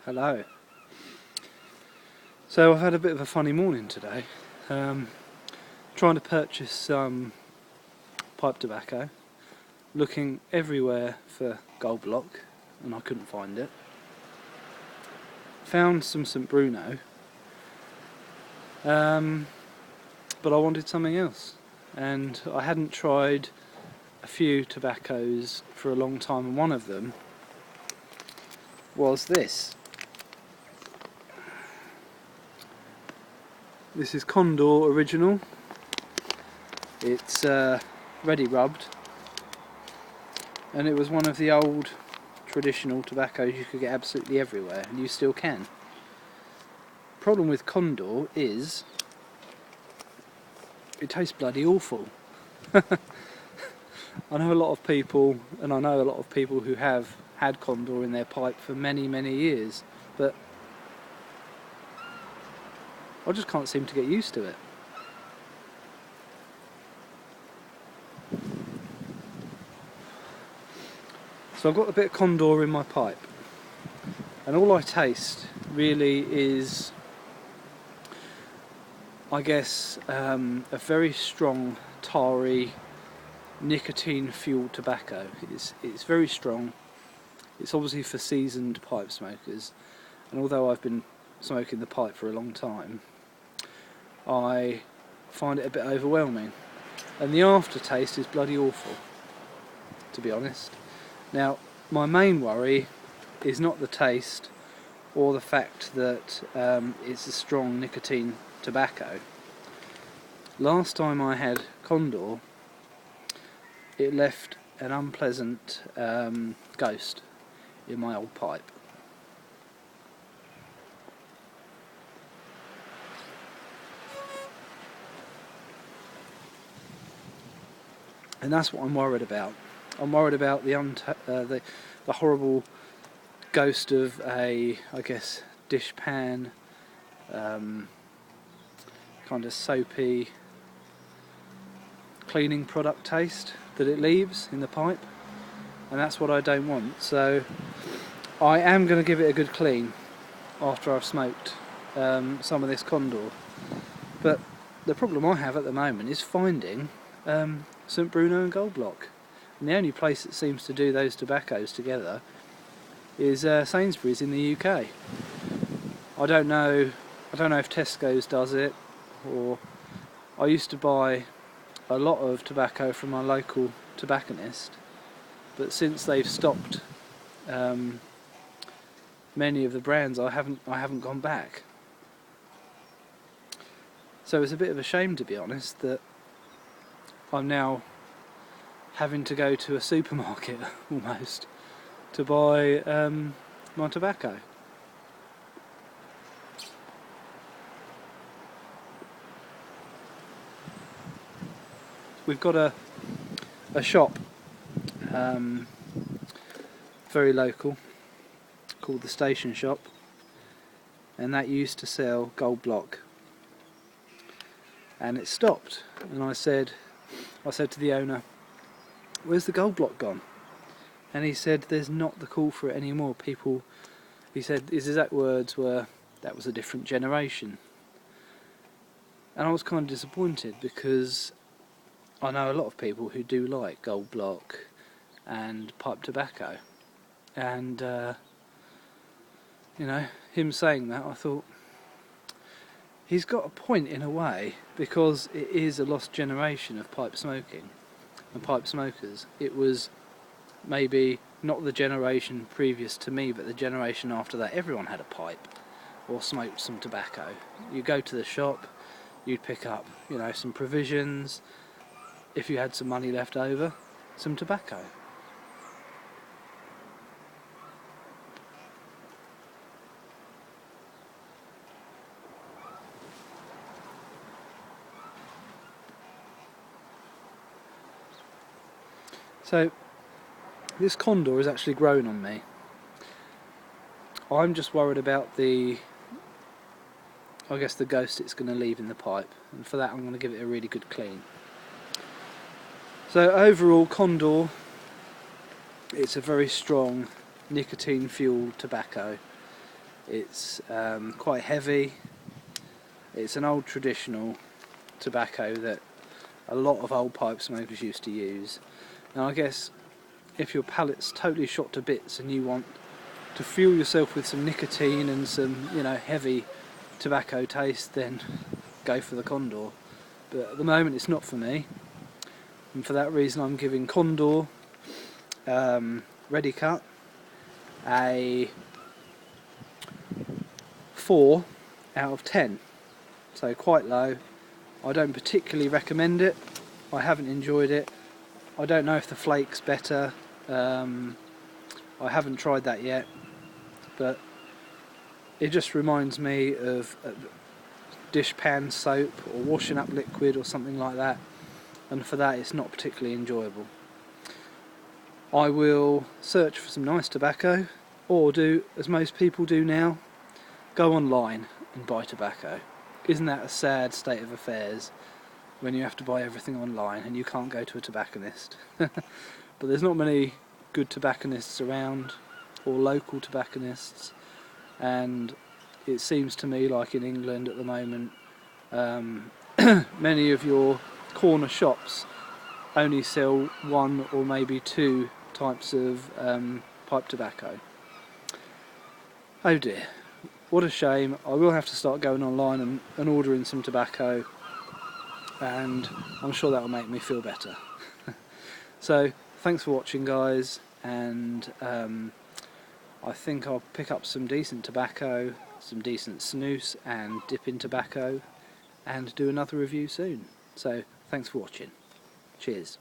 Hello. So I've had a bit of a funny morning today. Trying to purchase some pipe tobacco, looking everywhere for Gold Block, and I couldn't find it. Found some St Bruno, but I wanted something else, and I hadn't tried a few tobaccos for a long time, and one of them was this. This is Condor original. It's ready rubbed, and it was one of the old traditional tobaccos you could get absolutely everywhere, and you still can. Problem with Condor is it tastes bloody awful. I know a lot of people, and I know a lot of people who have had Condor in their pipe for many years, but I just can't seem to get used to it. So I've got a bit of Condor in my pipe, and all I taste really is, I guess, a very strong, tarry, nicotine-fueled tobacco. It's very strong. It's obviously for seasoned pipe smokers, and although I've been smoking the pipe for a long time, I find it a bit overwhelming, and the aftertaste is bloody awful, to be honest. Now, my main worry is not the taste or the fact that it's a strong nicotine tobacco. Last time I had Condor, it left an unpleasant ghost in my old pipe. And that's what I'm worried about. I'm worried about the horrible ghost of a, I guess, dishpan, kind of soapy cleaning product taste that it leaves in the pipe, and that's what I don't want. So I am going to give it a good clean after I've smoked some of this Condor. But the problem I have at the moment is finding St Bruno and Gold Block, and the only place that seems to do those tobaccos together is Sainsbury's in the UK. I don't know if Tesco's does it, or I used to buy a lot of tobacco from my local tobacconist, but since they've stopped many of the brands, I haven't gone back. So it's a bit of a shame, to be honest, that I'm now having to go to a supermarket almost to buy my tobacco. We've got a shop, very local, called the Station Shop, and that used to sell Gold Block, and it stopped. And I said to the owner, "Where's the Gold Block gone?" And he said, "There's not the call for it anymore. People," he said, his exact words were, "that was a different generation." And I was kind of disappointed, because I know a lot of people who do like Gold Block and pipe tobacco, and you know, him saying that, I thought he's got a point in a way, because it is a lost generation of pipe smoking and pipe smokers. It was maybe not the generation previous to me, but the generation after that. Everyone had a pipe or smoked some tobacco. You go to the shop, you'd pick up, you know, some provisions, if you had some money left over, some tobacco. So this Condor has actually grown on me. I'm just worried about the ghost it's going to leave in the pipe, and for that I'm going to give it a really good clean. So overall, Condor, it's a very strong nicotine fueled tobacco. It's quite heavy. It's an old traditional tobacco that a lot of old pipe smokers used to use. And I guess if your palate's totally shot to bits and you want to fuel yourself with some nicotine and some, heavy tobacco taste, then go for the Condor. But at the moment it's not for me, and for that reason I'm giving Condor ready cut a 4 out of 10, so quite low. I don't particularly recommend it. I haven't enjoyed it. I don't know if the flake's better. I haven't tried that yet, but it just reminds me of dishpan soap or washing up liquid or something like that, and for that it's not particularly enjoyable. I will search for some nice tobacco, or do as most people do now, go online and buy tobacco. Isn't that a sad state of affairs when you have to buy everything online and you can't go to a tobacconist? But there's not many good tobacconists around, or local tobacconists, and it seems to me like in England at the moment, many of your corner shops only sell 1 or maybe 2 types of pipe tobacco. Oh dear, what a shame. I will have to start going online and ordering some tobacco, and I'm sure that will make me feel better. So thanks for watching, guys, and I think I'll pick up some decent tobacco, some decent snus and dip in tobacco, and do another review soon. So thanks for watching. Cheers.